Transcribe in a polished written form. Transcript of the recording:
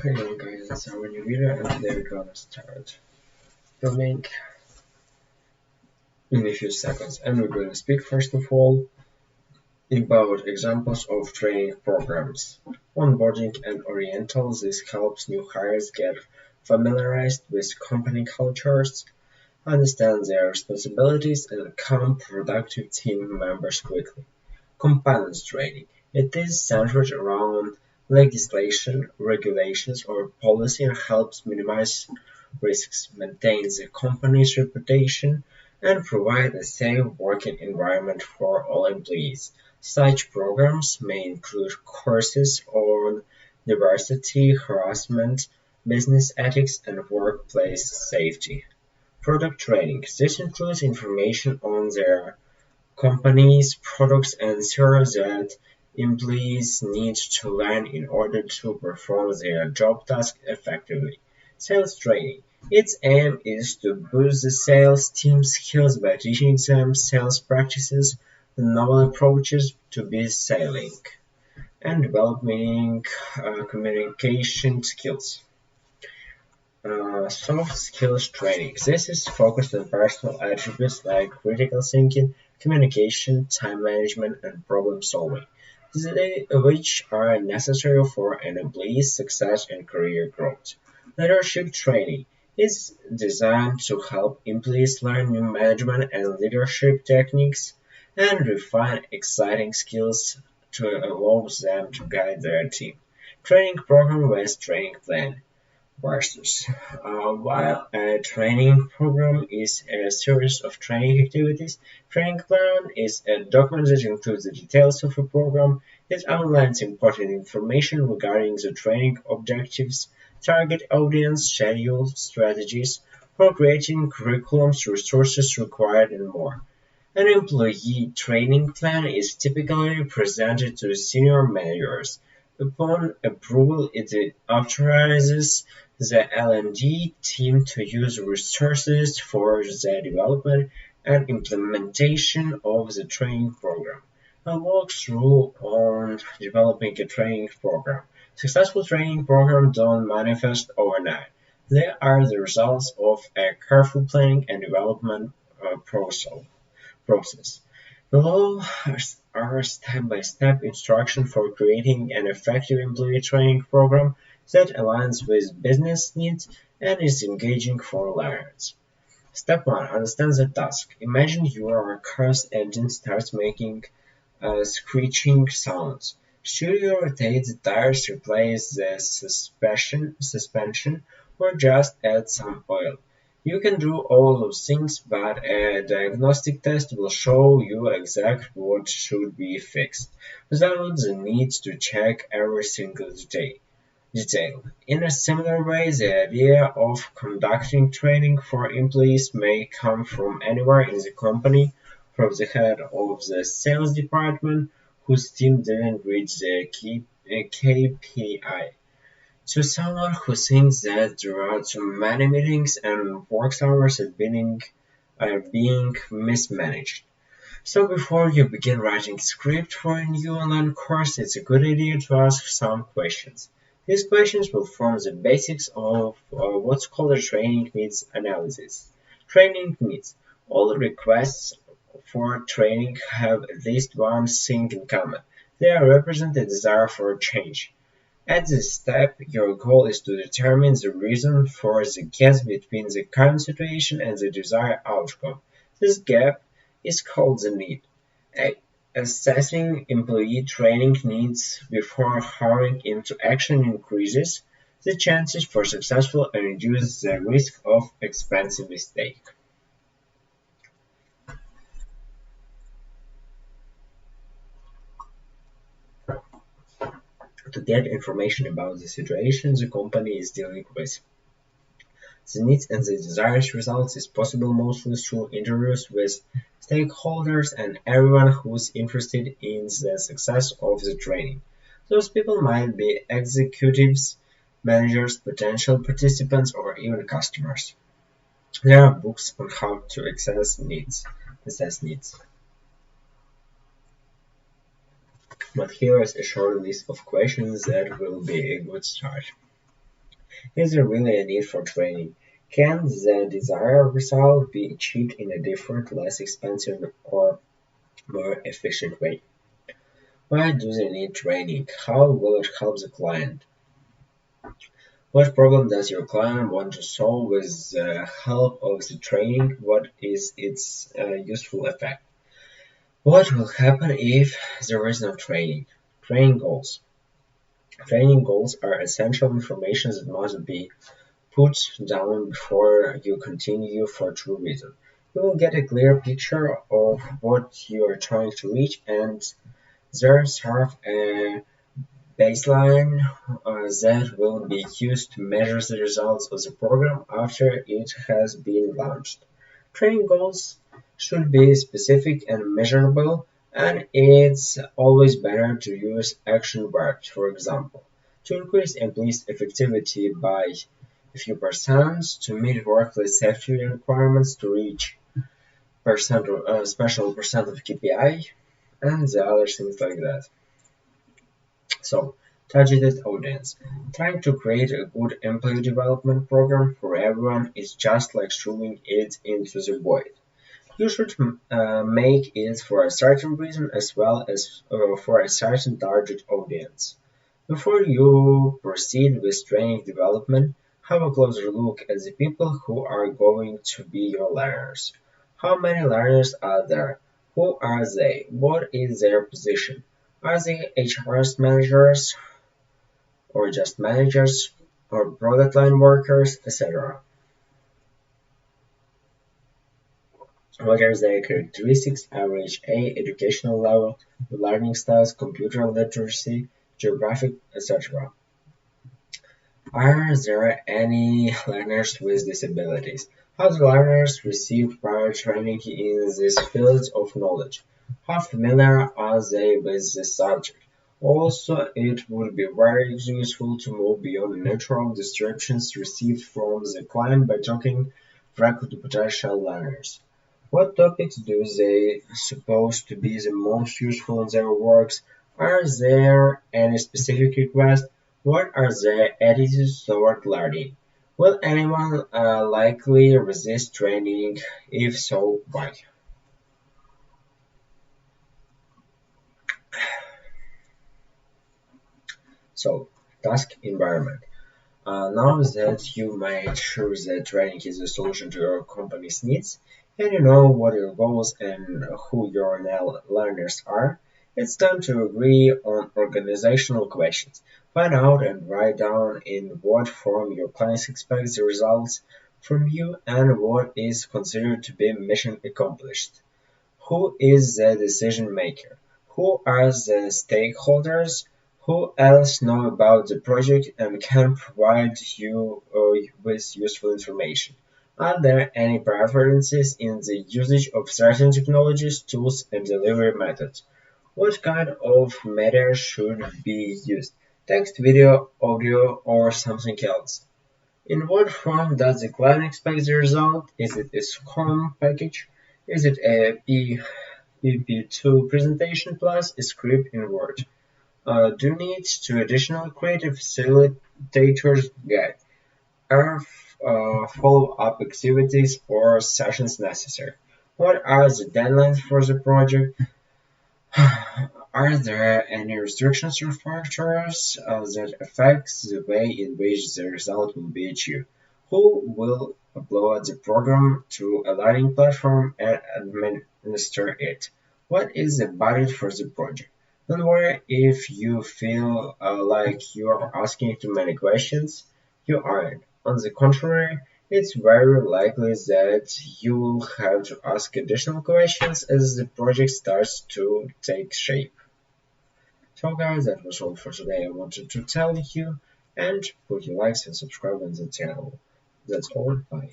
Hello guys, it's our new video and today we're gonna start filming in a few seconds, and we're going to speak first of all about examples of training programs. Onboarding and Oriental, this helps new hires get familiarized with company cultures, understand their responsibilities and become productive team members quickly. Compliance training. It is centered around legislation, regulations, or policy and helps minimize risks, maintain the company's reputation, and provide a safe working environment for all employees. Such programs may include courses on diversity, harassment, business ethics, and workplace safety. Product training. This includes information on their company's products and services that employees need to learn in order to perform their job tasks effectively. Sales training. Its aim is to boost the sales team's skills by teaching them sales practices and novel approaches to biz selling and developing communication skills. Soft skills training. This is focused on personal attributes like critical thinking, communication, time management, and problem solving, which are necessary for an employee's success and career growth. Leadership training is designed to help employees learn new management and leadership techniques and refine exciting skills to allow them to guide their team. Training program with training plan versus. While a training program is a series of training activities, training plan is a document that includes the details of a program. It outlines important information regarding the training objectives, target audience, schedule, strategies for creating curriculums, resources required, and more. An employee training plan is typically presented to senior managers. Upon approval, it authorizes the L&D team to use resources for the development and implementation of the training program. A walkthrough on developing a training program. Successful training programs don't manifest overnight. They are the results of a careful planning and development process. Below are step-by-step instructions for creating an effective employee training program that aligns with business needs and is engaging for learners. Step 1. Understand the task. Imagine your car's engine starts making screeching sounds. Should you rotate the tires, replace the suspension, or just add some oil? You can do all those things, but a diagnostic test will show you exactly what should be fixed, without the need to check every single detail. In a similar way, the idea of conducting training for employees may come from anywhere in the company, from the head of the sales department whose team didn't reach the KPI, to someone who thinks that there are too many meetings and work hours are being mismanaged. So before you begin writing script for a new online course, it's a good idea to ask some questions. These questions will form the basics of what's called a training needs analysis. Training needs. All requests for training have at least one thing in common. They represent a desire for change. At this step, your goal is to determine the reason for the gap between the current situation and the desired outcome. This gap is called the need. Assessing employee training needs before hurrying into action increases the chances for successful and reduces the risk of expensive mistake. To get information about the situation the company is dealing with. The needs and the desired results is possible mostly through interviews with stakeholders and everyone who's interested in the success of the training. Those people might be executives, managers, potential participants, or even customers. There are books on how to assess needs. But here is a short list of questions that will be a good start. Is there really a need for training? Can the desired result be achieved in a different, less expensive, or more efficient way? Why do they need training? How will it help the client? What problem does your client want to solve with the help of the training? What is its useful effect? What will happen if there is no training? Training goals. Training goals are essential information that must be put down before you continue for true reason. You will get a clear picture of what you are trying to reach and there serve a baseline that will be used to measure the results of the program after it has been launched. Training goals should be specific and measurable, and it's always better to use action verbs, for example, to increase employees' effectivity by a few percent, to meet workplace safety requirements, to reach special percent of KPI, and the other things like that. So, targeted audience. Trying to create a good employee development program for everyone is just like shooting it into the void. You should make it for a certain reason as well as for a certain target audience. Before you proceed with training development, have a closer look at the people who are going to be your learners. How many learners are there? Who are they? What is their position? Are they HR managers or just managers or product line workers, etc.? What are their characteristics, average age, educational level, learning styles, computer literacy, geographic, etc.? Are there any learners with disabilities? How do learners receive prior training in these fields of knowledge? How familiar are they with the subject? Also, it would be very useful to move beyond natural descriptions received from the client by talking directly to potential learners. What topics do they suppose to be the most useful in their works? Are there any specific requests? What are their attitudes toward learning? Will anyone likely resist training? If so, why? So, task environment. Now that you made sure that training is a solution to your company's needs, and you know what your goals and who your learners are, it's time to agree on organizational questions. Find out and write down in what form your clients expect the results from you and what is considered to be mission accomplished. Who is the decision maker? Who are the stakeholders? Who else know about the project and can provide you with useful information? Are there any preferences in the usage of certain technologies, tools, and delivery methods? What kind of media should be used? Text, video, audio, or something else? In what form does the client expect the result? Is it a SCORM package? Is it a PP2 presentation plus a script in Word? Do you need two additional creative facilitators guide? Are follow-up activities or sessions necessary? What are the deadlines for the project? Are there any restrictions or factors that affect the way in which the result will be achieved? Who will upload the program to a learning platform and administer it? What is the budget for the project? Don't worry if you feel like you are asking too many questions. You aren't. On the contrary, it's very likely that you will have to ask additional questions as the project starts to take shape. So guys, that was all for today. I wanted to tell you and put your likes and subscribe on the channel. That's all. Bye.